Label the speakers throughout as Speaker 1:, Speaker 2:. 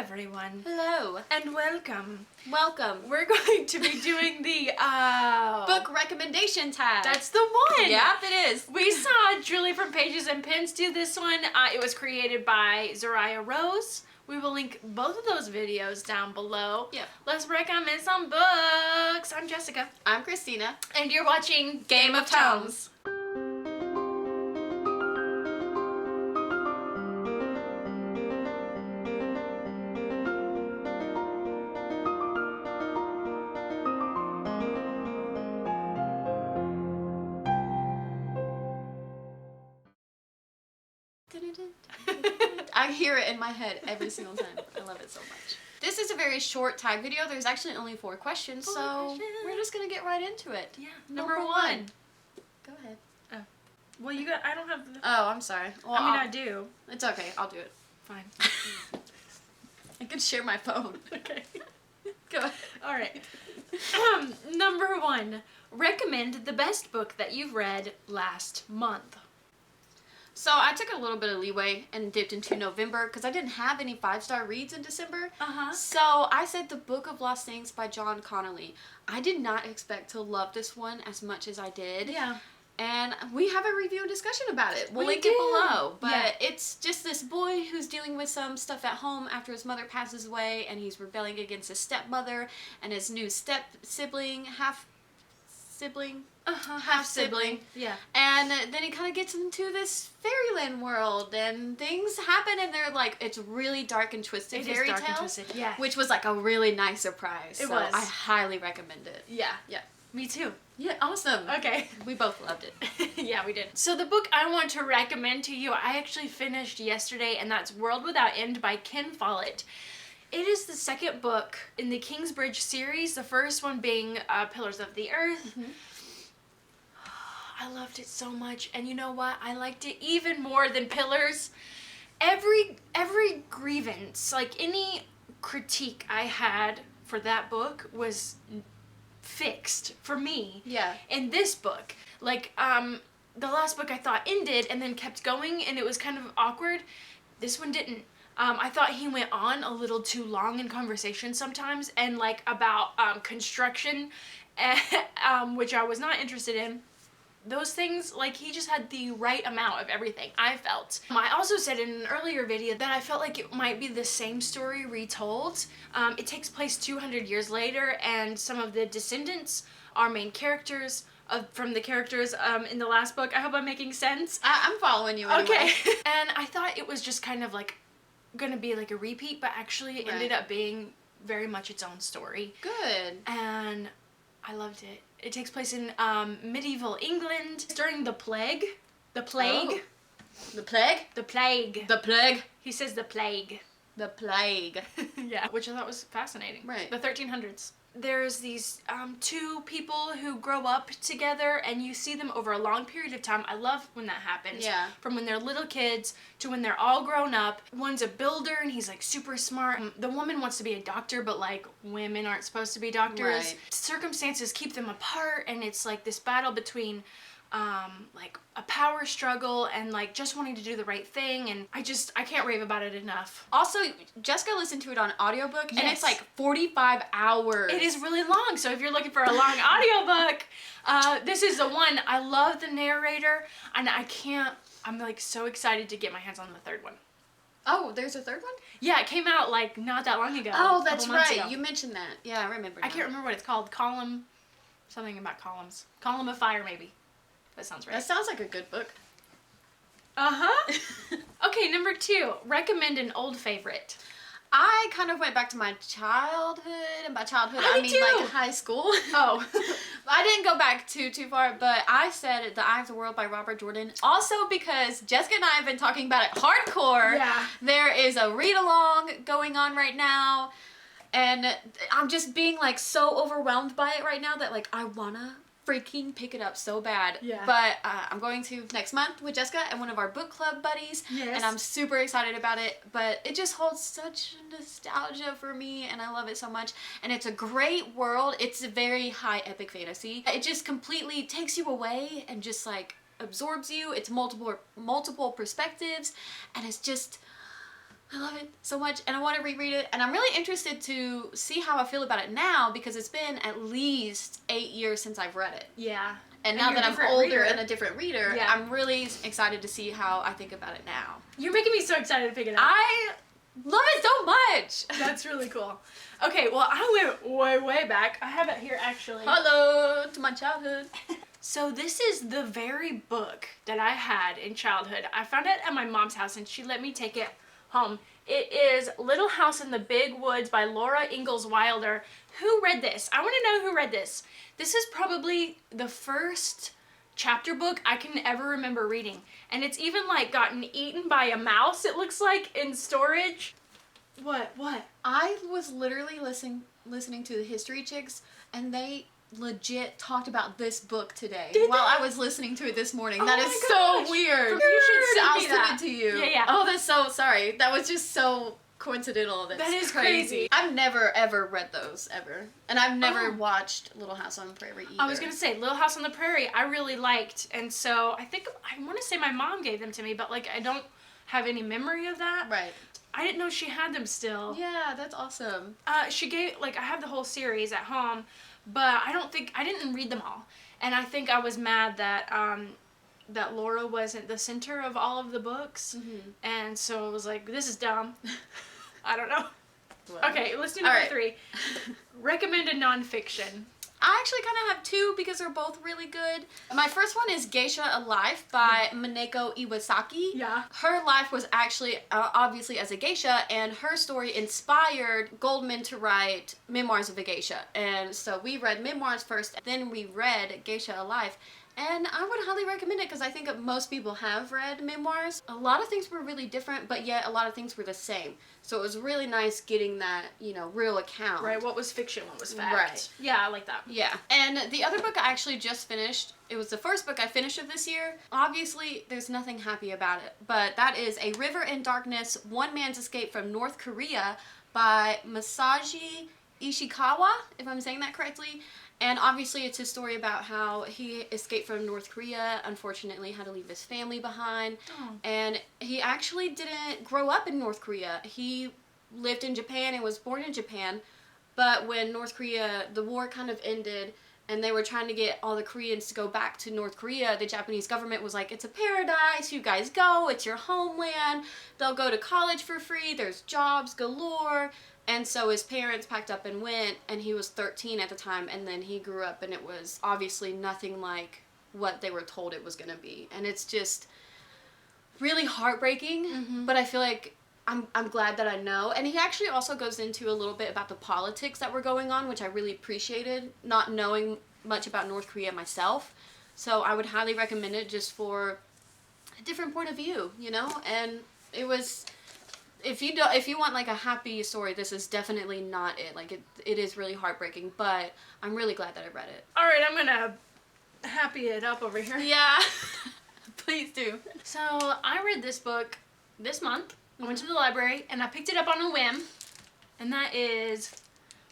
Speaker 1: everyone.
Speaker 2: Hello.
Speaker 1: And welcome.
Speaker 2: Welcome.
Speaker 1: We're going to be doing the
Speaker 2: book recommendation tag.
Speaker 1: That's the one.
Speaker 2: Yep, it is.
Speaker 1: We saw Julie from Pages and Pins do this one. It was created by Zarriah Rose. We will link both of those videos down below.
Speaker 2: Yep.
Speaker 1: Let's recommend some books. I'm Jessica.
Speaker 2: I'm Christeena.
Speaker 1: And you're watching
Speaker 2: Game of Tomes. I hear it in my head every single time. I love it so much. This is a very short tag video. There's actually only 4 questions, so we're just gonna get right into it.
Speaker 1: Yeah. Number one.
Speaker 2: Go ahead.
Speaker 1: Oh. Well, you got. I don't have the.
Speaker 2: Oh, I'm sorry. Well,
Speaker 1: I do.
Speaker 2: It's okay. I'll do it.
Speaker 1: Fine.
Speaker 2: I can share my phone.
Speaker 1: Okay.
Speaker 2: Go ahead.
Speaker 1: All right. Number one. Recommend the best book that you've read last month.
Speaker 2: So I took a little bit of leeway and dipped into November because I didn't have any 5-star reads in December. So I said The Book of Lost Things by John Connolly. I did not expect to love this one as much as I did.
Speaker 1: Yeah.
Speaker 2: And we have a review and discussion about it. We'll link it below. But it's just this boy who's dealing with some stuff at home after his mother passes away, and he's rebelling against his stepmother and his new half-sibling.
Speaker 1: Yeah.
Speaker 2: And then he kind of gets into this fairyland world, and things happen, and they're like, it's really dark and twisted fairy tales,
Speaker 1: yeah.
Speaker 2: which was like a really nice surprise.
Speaker 1: It
Speaker 2: so
Speaker 1: was.
Speaker 2: I highly recommend it.
Speaker 1: Yeah.
Speaker 2: Yeah.
Speaker 1: Me too.
Speaker 2: Yeah, awesome.
Speaker 1: Okay.
Speaker 2: We both loved it.
Speaker 1: Yeah, we did. So the book I want to recommend to you, I actually finished yesterday, and that's World Without End by Ken Follett. It is the second book in the Kingsbridge series, the first one being Pillars of the Earth. I loved it so much, and you know what? I liked it even more than Pillars. Every grievance, like any critique I had for that book was fixed for me.
Speaker 2: Yeah.
Speaker 1: In this book, like the last book I thought ended and then kept going, and it was kind of awkward. This one didn't. I thought he went on a little too long in conversation sometimes, and like about construction, which I was not interested in. Those things, like, he just had the right amount of everything, I felt. I also said in an earlier video that I felt like it might be the same story retold. It takes place 200 years later, and some of the descendants are main characters from the characters in the last book. I hope I'm making sense.
Speaker 2: I'm following you anyway.
Speaker 1: Okay. And I thought it was just kind of like gonna be like a repeat, but actually it ended up being very much its own story.
Speaker 2: Good.
Speaker 1: And I loved it. It takes place in medieval England during the plague. The plague.
Speaker 2: Oh. The plague?
Speaker 1: The plague.
Speaker 2: The plague.
Speaker 1: He says the plague.
Speaker 2: The plague.
Speaker 1: Yeah. Which I thought was fascinating.
Speaker 2: Right.
Speaker 1: The 1300s. There's these 2 people who grow up together, and you see them over a long period of time. I love when that happens.
Speaker 2: Yeah.
Speaker 1: From when they're little kids to when they're all grown up. One's a builder, and he's like super smart. The woman wants to be a doctor, but like women aren't supposed to be doctors.
Speaker 2: Right.
Speaker 1: Circumstances keep them apart, and it's like this battle between like a power struggle and like just wanting to do the right thing, and I can't rave about it enough.
Speaker 2: Also, Jessica listened to it on audiobook, and it's like 45 hours.
Speaker 1: It is really long, so if you're looking for a long audiobook, this is the one. I love the narrator, and I'm like so excited to get my hands on the 3rd one.
Speaker 2: Oh, there's a 3rd one?
Speaker 1: Yeah, it came out like not that long ago.
Speaker 2: Oh, that's
Speaker 1: a couple months
Speaker 2: right.
Speaker 1: ago.
Speaker 2: You mentioned that. Yeah, I remember now.
Speaker 1: I can't remember what it's called. Something about columns. Column of Fire, maybe. That sounds right.
Speaker 2: That sounds like a good book.
Speaker 1: Okay, number 2. Recommend an old favorite.
Speaker 2: I kind of went back to my childhood, and by childhood I mean like high school.
Speaker 1: Oh.
Speaker 2: I didn't go back too far, but I said The Eye of the World by Robert Jordan. Also because Jessica and I have been talking about it hardcore.
Speaker 1: Yeah.
Speaker 2: There is a read-along going on right now, and I'm just being like so overwhelmed by it right now that like I wanna freaking pick it up so bad.
Speaker 1: Yeah.
Speaker 2: But I'm going to next month with Jessica and one of our book club buddies.
Speaker 1: Yes.
Speaker 2: And I'm super excited about it. But it just holds such nostalgia for me, and I love it so much. And it's a great world. It's a very high epic fantasy. It just completely takes you away and just like absorbs you. It's multiple perspectives, and it's just I love it so much, and I want to reread it, and I'm really interested to see how I feel about it now, because it's been at least 8 years since I've read it.
Speaker 1: Yeah.
Speaker 2: And now that I'm older and a different reader, I'm really excited to see how I think about it now.
Speaker 1: You're making me so excited to pick it up.
Speaker 2: I love it so much!
Speaker 1: That's really cool. Okay, well, I went way back. I have it here, actually.
Speaker 2: Hello to my childhood.
Speaker 1: So this is the very book that I had in childhood. I found it at my mom's house, and she let me take it home. It is Little House in the Big Woods by Laura Ingalls Wilder. Who read this? I want to know who read this. This is probably the first chapter book I can ever remember reading. And it's even like gotten eaten by a mouse, it looks like, in storage. What?
Speaker 2: I was literally listening to the History Chicks, and they legit talked about this book today while I was listening to it this morning. That is so weird. I'll send it to you.
Speaker 1: Yeah.
Speaker 2: Oh, that's so sorry. That was just so coincidental. That is crazy. I've never ever read those ever, and I've never watched Little House on the Prairie either.
Speaker 1: I was gonna say Little House on the Prairie I really liked, and so I want to say my mom gave them to me, but like I don't have any memory of that.
Speaker 2: Right.
Speaker 1: I didn't know she had them still.
Speaker 2: Yeah, that's awesome.
Speaker 1: She gave, like, I have the whole series at home, but I didn't read them all. And I think I was mad that, that Laura wasn't the center of all of the books. Mm-hmm. And so I was like, this is dumb. I don't know. Well, okay, let's do number 3. Recommended nonfiction.
Speaker 2: I actually kind of have 2 because they're both really good. My first one is Geisha, A Life by Mineko Iwasaki.
Speaker 1: Yeah.
Speaker 2: Her life was actually, obviously, as a geisha, and her story inspired Goldman to write Memoirs of a Geisha. And so we read Memoirs first, then we read Geisha, A Life. And I would highly recommend it because I think most people have read Memoirs. A lot of things were really different, but yet a lot of things were the same. So it was really nice getting that, real account.
Speaker 1: Right, what was fiction, what was fact.
Speaker 2: Right.
Speaker 1: Yeah, I like that.
Speaker 2: Yeah. And the other book I actually just finished, it was the first book I finished of this year. Obviously, there's nothing happy about it, but that is A River in Darkness, One Man's Escape from North Korea by Masaji Ishikawa, if I'm saying that correctly. And obviously it's a story about how he escaped from North Korea, unfortunately had to leave his family behind. Oh. And he actually didn't grow up in North Korea. He lived in Japan and was born in Japan. But when North Korea, the war kind of ended, and they were trying to get all the Koreans to go back to North Korea, the Japanese government was like, it's a paradise, you guys go, it's your homeland, they'll go to college for free, there's jobs galore. And so his parents packed up and went, and he was 13 at the time, and then he grew up, and it was obviously nothing like what they were told it was going to be. And it's just really heartbreaking, but I feel like I'm glad that I know. And he actually also goes into a little bit about the politics that were going on, which I really appreciated, not knowing much about North Korea myself. So I would highly recommend it just for a different point of view, And it was... If you want like a happy story, this is definitely not it. Like it is really heartbreaking, but I'm really glad that I read it.
Speaker 1: All right, I'm gonna happy it up over here.
Speaker 2: Yeah, please do.
Speaker 1: So I read this book this month. I went to the library and I picked it up on a whim, and that is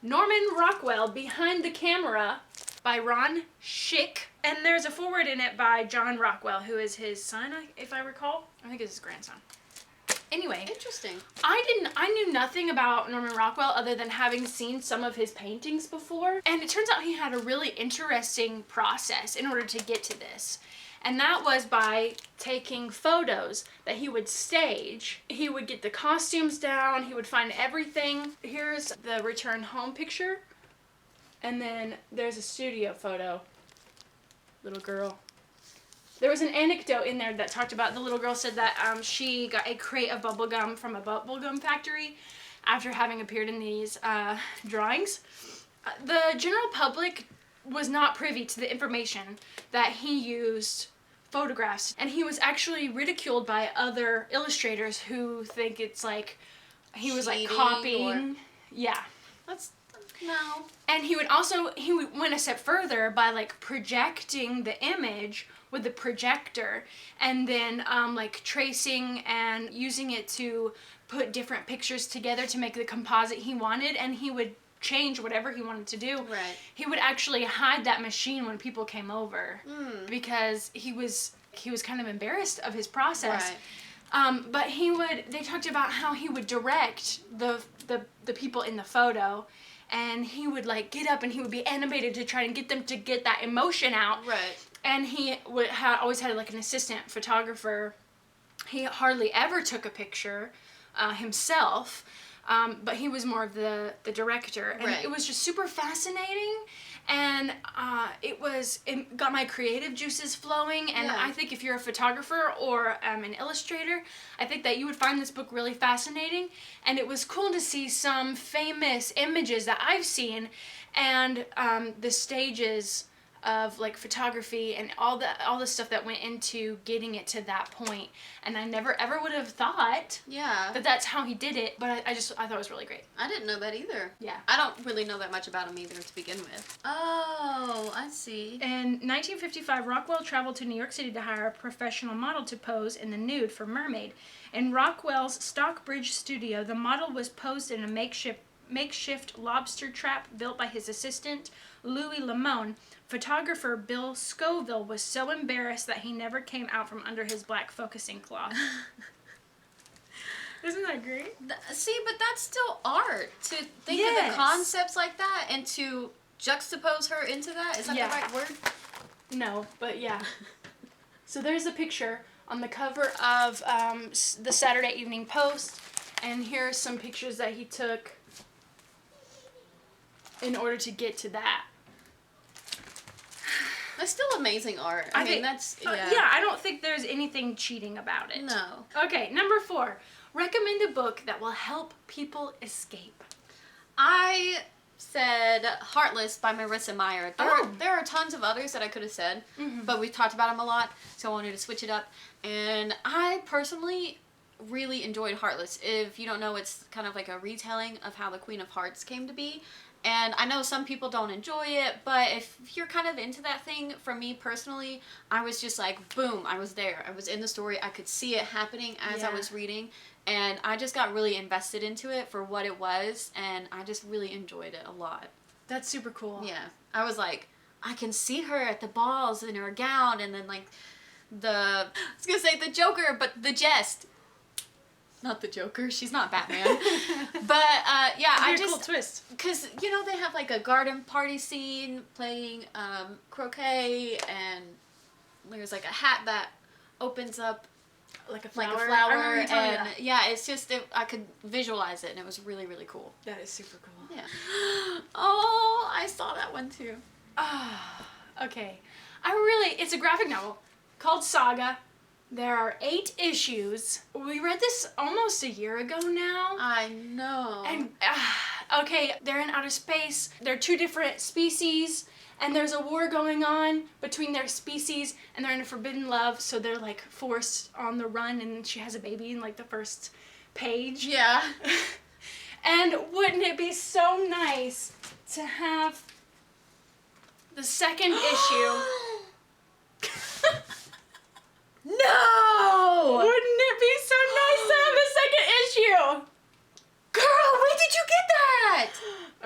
Speaker 1: Norman Rockwell, Behind the Camera by Ron Schick. And there's a foreword in it by John Rockwell, who is his son, if I recall. I think it's his grandson. Anyway,
Speaker 2: interesting.
Speaker 1: I knew nothing about Norman Rockwell other than having seen some of his paintings before. And it turns out he had a really interesting process in order to get to this. And that was by taking photos that he would stage. He would get the costumes down, he would find everything. Here's the return home picture. And then there's a studio photo. Little girl. There was an anecdote in there that talked about the little girl said that she got a crate of bubble gum from a bubblegum factory after having appeared in these drawings. The general public was not privy to the information that he used photographs, and he was actually ridiculed by other illustrators who think it's like he was like copying. Yeah.
Speaker 2: No.
Speaker 1: And he went a step further by like projecting the image with the projector, and then like tracing and using it to put different pictures together to make the composite he wanted, and he would change whatever he wanted to do.
Speaker 2: Right.
Speaker 1: He would actually hide that machine when people came over because he was kind of embarrassed of his process. But they talked about how he would direct the people in the photo, and he would like get up and he would be animated to try and get them to get that emotion out.
Speaker 2: Right.
Speaker 1: And he would always had like an assistant photographer. He hardly ever took a picture himself, but he was more of the director. And
Speaker 2: Right.
Speaker 1: it was just super fascinating. And it got my creative juices flowing, and
Speaker 2: Yeah.
Speaker 1: I think if you're a photographer or an illustrator, I think that you would find this book really fascinating. And it was cool to see some famous images that I've seen, and the stages of like photography and all the stuff that went into getting it to that point. And I never ever would have thought
Speaker 2: Yeah.
Speaker 1: that that's how he did it, but I thought it was really great.
Speaker 2: I didn't know that either.
Speaker 1: Yeah.
Speaker 2: I don't really know that much about him either to begin with. Oh, I see.
Speaker 1: In 1955, Rockwell traveled to New York City to hire a professional model to pose in the nude for Mermaid. In Rockwell's Stockbridge studio, the model was posed in a makeshift lobster trap built by his assistant, Louis Lamone. Photographer Bill Scoville was so embarrassed that he never came out from under his black focusing cloth. Isn't that great?
Speaker 2: See, but that's still art. To think of
Speaker 1: Yes.
Speaker 2: the concepts like that and to juxtapose her into that. Is that
Speaker 1: Yeah.
Speaker 2: the right word?
Speaker 1: No, but yeah. So there's a picture on the cover of the Saturday Evening Post, and here are some pictures that he took in order to get to that.
Speaker 2: That's still amazing art. I mean,
Speaker 1: think,
Speaker 2: that's,
Speaker 1: yeah, I don't think there's anything cheating about it.
Speaker 2: No.
Speaker 1: Okay, number 4. Recommend a book that will help people escape.
Speaker 2: I said Heartless by Marissa Meyer. There are tons of others that I could have said, but we've talked about them a lot, so I wanted to switch it up. And I personally really enjoyed Heartless. If you don't know, it's kind of like a retelling of how the Queen of Hearts came to be. And I know some people don't enjoy it, but if you're kind of into that thing, for me personally, I was just like, boom, I was there. I was in the story. I could see it happening as I was reading. And I just got really invested into it for what it was, and I just really enjoyed it a lot.
Speaker 1: That's super cool.
Speaker 2: Yeah. I was like, I can see her at the balls in her gown, and then like I was gonna say the Joker, but the Jest. Not the Joker, she's not Batman. But yeah, I just,
Speaker 1: cool twist.
Speaker 2: because you know they have like a garden party scene playing croquet, and there's like a hat that opens up
Speaker 1: Like a flower.
Speaker 2: like a
Speaker 1: I
Speaker 2: flower,
Speaker 1: remember you telling me
Speaker 2: and
Speaker 1: that.
Speaker 2: yeah, it's just I could visualize it, and it was really, really cool.
Speaker 1: That is super cool.
Speaker 2: Yeah. Oh, I saw that one too.
Speaker 1: Ah, okay. It's a graphic novel called Saga. There are 8 issues. We read this almost a year ago now.
Speaker 2: I know.
Speaker 1: And, okay, they're in outer space. They're 2 different species, and there's a war going on between their species, and they're in a forbidden love, so they're, like, forced on the run, and she has a baby in, like, the first page.
Speaker 2: Yeah.
Speaker 1: And wouldn't it be so nice to have the second issue?
Speaker 2: No!
Speaker 1: Wouldn't it be so nice to have a second issue?
Speaker 2: Girl, where did you get that?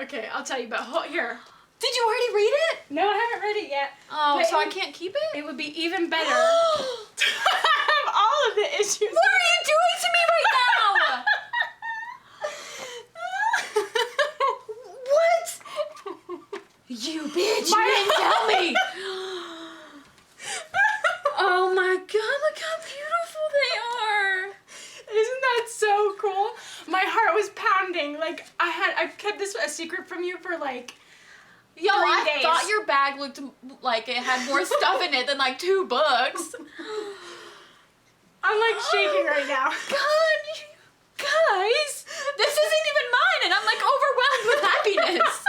Speaker 1: Okay, I'll tell you about here.
Speaker 2: Did you already read it?
Speaker 1: No, I haven't read it yet.
Speaker 2: Oh,
Speaker 1: But
Speaker 2: so
Speaker 1: it
Speaker 2: I can't keep it?
Speaker 1: It would be even better to have all of the issues.
Speaker 2: What are you doing to me right now? What? You bitch, you didn't tell me. Oh my god, look how beautiful they are.
Speaker 1: Isn't that so cool? My heart was pounding. Like, I kept this a secret from you for like
Speaker 2: Yo,
Speaker 1: 3
Speaker 2: I
Speaker 1: days.
Speaker 2: thought your bag looked like it had more stuff in it than like 2 books.
Speaker 1: I'm like shaking right now.
Speaker 2: God, guys, this isn't even mine, and I'm like overwhelmed with happiness.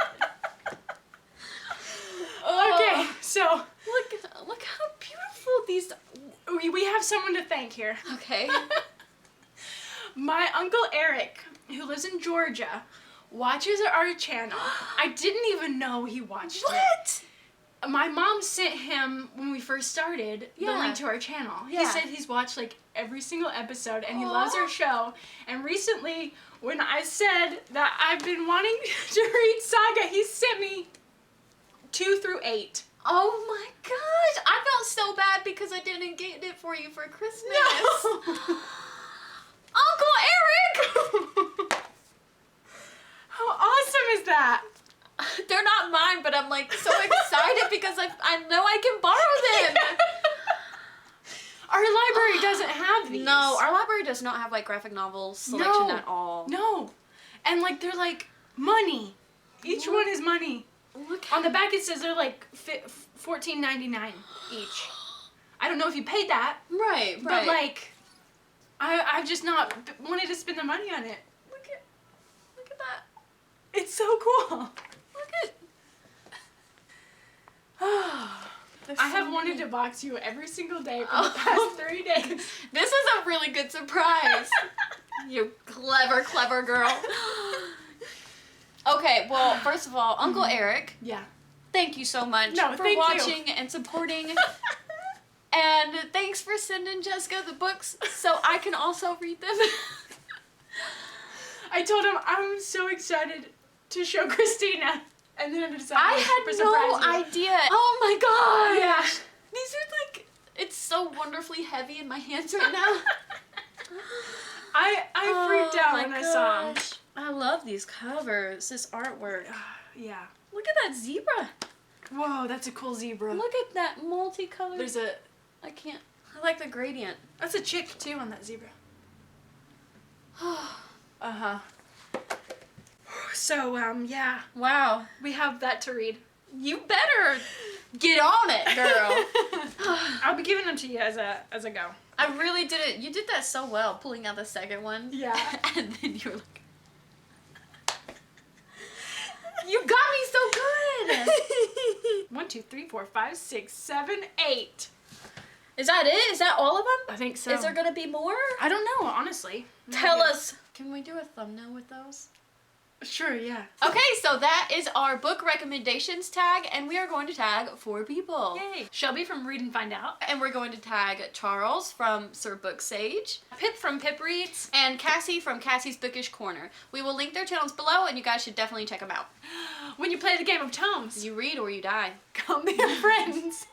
Speaker 1: Okay, so
Speaker 2: Look how beautiful these.
Speaker 1: we have someone to thank here.
Speaker 2: Okay.
Speaker 1: My Uncle Eric, who lives in Georgia, watches our channel. I didn't even know he watched
Speaker 2: What?
Speaker 1: it. My mom sent him, when we first started, the
Speaker 2: Yeah.
Speaker 1: link to our channel. He
Speaker 2: Yeah.
Speaker 1: said he's watched like every single episode and he loves our show. And recently, when I said that I've been wanting to read Saga, he sent me 2 through 8.
Speaker 2: Oh my gosh, I felt so bad because I didn't get it for you for Christmas.
Speaker 1: No.
Speaker 2: Uncle Eric!
Speaker 1: How awesome is that?
Speaker 2: They're not mine, but I'm like so excited because I know I can borrow them.
Speaker 1: Our library doesn't have these.
Speaker 2: No, our library does not have like graphic novel selection at all.
Speaker 1: No. And like they're like money. Each one is money.
Speaker 2: Look
Speaker 1: On the back it says they're like $14.99 each. I don't know if you paid that.
Speaker 2: Right.
Speaker 1: But like I've just not wanted to spend the money on it.
Speaker 2: Look at that.
Speaker 1: It's so cool.
Speaker 2: Look at.
Speaker 1: I have wanted to box you every single day for the past 3 days.
Speaker 2: This is a really good surprise. You clever, clever girl. Okay, well, first of all, Uncle Eric.
Speaker 1: Yeah.
Speaker 2: Thank you so much for watching and supporting. And thanks for sending Jessica the books so I can also read them.
Speaker 1: I told him I'm so excited to show Christeena. And then I decided
Speaker 2: I had no idea. Oh my gosh.
Speaker 1: Yeah.
Speaker 2: These are like, it's so wonderfully heavy in my hands right now.
Speaker 1: I freaked out when I saw them.
Speaker 2: I love these covers, this artwork.
Speaker 1: Yeah.
Speaker 2: Look at that zebra.
Speaker 1: Whoa, that's a cool zebra.
Speaker 2: Look at that multicolored.
Speaker 1: There's a...
Speaker 2: I like the gradient.
Speaker 1: That's a chick, too, on that zebra. Uh-huh. So, yeah.
Speaker 2: Wow.
Speaker 1: We have that to read.
Speaker 2: You better get on it, girl.
Speaker 1: I'll be giving them to you as a go.
Speaker 2: I really did it. You did that so well, pulling out the second one.
Speaker 1: Yeah.
Speaker 2: And then you were like... You got me so good!
Speaker 1: 1, 2, 3, 4, 5, 6, 7, 8.
Speaker 2: Is that it? Is that all of them?
Speaker 1: I think so.
Speaker 2: Is there gonna be more?
Speaker 1: I don't know, honestly.
Speaker 2: Tell us. Can we do a thumbnail with those?
Speaker 1: Sure, yeah.
Speaker 2: Okay, so that is our book recommendations tag, and we are going to tag 4 people.
Speaker 1: Yay. Shelby from Read and Find Out.
Speaker 2: And we're going to tag Charles from sirbooksage.
Speaker 1: Pip from Pip Reads.
Speaker 2: And Cassie from Cassie's Bookish Corner. We will link their channels below, and you guys should definitely check them out.
Speaker 1: When you play the game of tomes.
Speaker 2: You read or you die.
Speaker 1: Come be our friends.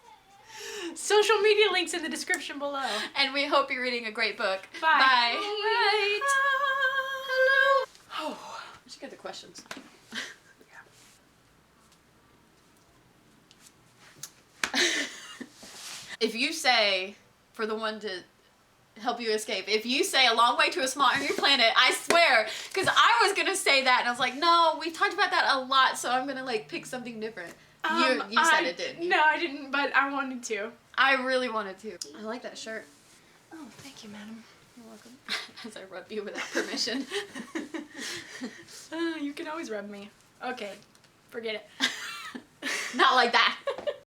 Speaker 1: Social media links in the description below.
Speaker 2: And we hope you're reading a great book.
Speaker 1: Bye.
Speaker 2: Bye.
Speaker 1: All right.
Speaker 2: Hello.
Speaker 1: Oh.
Speaker 2: We should get the questions. If you say, for the one to help you escape, if you say a long way to a small angry planet, I swear, because I was going to say that, and I was like, no, we've talked about that a lot, so I'm going to, like, pick something different. You said it, didn't you?
Speaker 1: No, I didn't, but I wanted to.
Speaker 2: I really wanted to. I like that shirt.
Speaker 1: Oh, thank you, madam.
Speaker 2: You're welcome. As I rub you without permission.
Speaker 1: You can always rub me. Okay, forget it.
Speaker 2: Not like that.